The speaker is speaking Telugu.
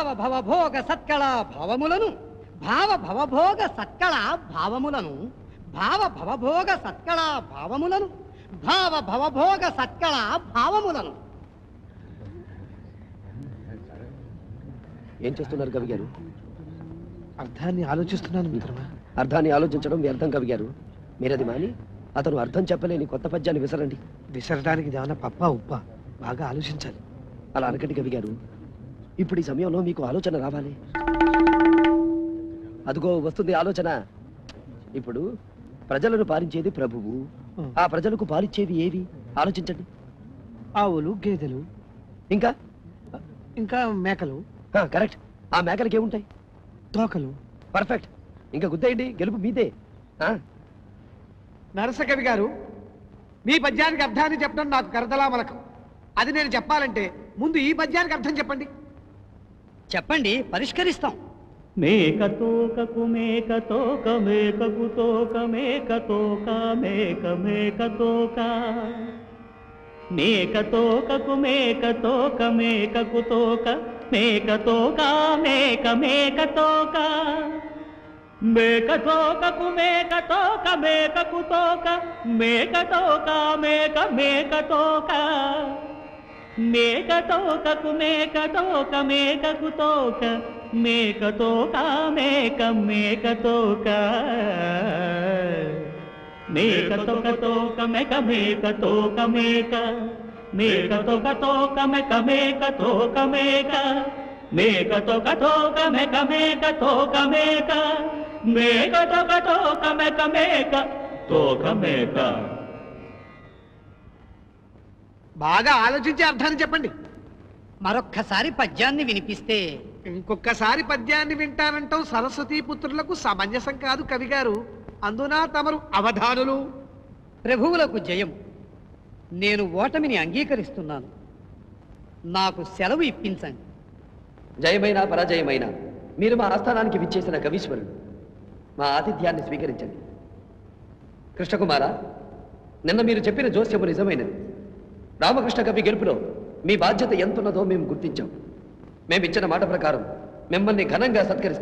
భావ భవభోగ సత్కళ భావములను భావ భవభోగ సత్కళ భావములను భావ భవభోగ సత్కళ భావములను భావ భవభోగ సత్కళ భావములను. ఏం చేస్తున్నారు కవి గారు? అర్థాన్ని ఆలోచిస్తున్నాను మిత్రమా. అర్థాన్ని ఆలోచించడం వ్యర్థం కవి గారు. మీరది మాని అతను అర్థం చెప్పలేని కొత్త పద్యాన్ని విసరండి. విసరడానికి ఏమైనా పప్ప ఉప్ప? బాగా ఆలోచించాలి. అలా అనకండి కవి గారు. ఇప్పుడు ఈ సమయంలో మీకు ఆలోచన రావాలి. అదిగో వస్తుంది ఆలోచన. ఇప్పుడు ప్రజలను పాలించేది ప్రభువు. ఆ ప్రజలకు పాలిచ్చేవి ఏవి ఆలోచించండి. ఆవులు, గేదెలు, ఇంకా ఇంకా మేకలు. కరెక్ట్. ఆ మేకలకి ఏముంటాయి? తోకలు. పర్ఫెక్ట్. ఇంకా గుద్దేయండి, గెలుపు మీదే. నరసకవి గారు, మీ పద్యానికి అర్థాన్ని చెప్పడం నాకు కరతలామలకం. అది నేను చెప్పాలంటే ముందు ఈ పద్యానికి అర్థం చెప్పండి. చెప్పండి, పరిష్కరిస్తాం. మేకతోకకు మేకతోక మేకకు తోక మేకతోక మేక మేకతోక మేకతోకకు మేకతోక మేకకు తోక మేకతోక మేక మేకతోక మేకతోకకు మేకతోక మేకకు తోక మేకతోక మేక మేకతోక మేకతోకకు మేకతోక మేకకు తోక మేకతోక మేక మేకతోక మేకతోక తోక మేక మేకతోక మేక మేకతోక తోక మేక మేకతోక మేక మేకతోక తోక మేక మేకతోక మేక మేకతోక తోక మేక మేక తోక మేక. బాగా ఆలోచించి అర్థాన్ని చెప్పండి. మరొక్కసారి పద్యాన్ని వినిపిస్తే. ఇంకొకసారి పద్యాన్ని వింటానంటాం సరస్వతీ పుత్రులకు సమంజసం కాదు కవి గారు. అందున తమరు అవధానులు. ప్రభువులకు జయం. నేను ఓటమిని అంగీకరిస్తున్నాను. నాకు సెలవు ఇప్పించండి. జయమైన పరాజయమైన మీరు మా ఆస్థానానికి విచ్చేసిన కవీశ్వరుడు. మా ఆతిథ్యాన్ని స్వీకరించండి. కృష్ణకుమార, నిన్న మీరు చెప్పిన జోస్యము నిజమైనది. రామకృష్ణ కవి గెలుపులో మీ బాధ్యత ఎంతున్నదో మేము గుర్తించాం. మేమిచ్చిన మాట ప్రకారం మిమ్మల్ని ఘనంగా సత్కరిస్తాం.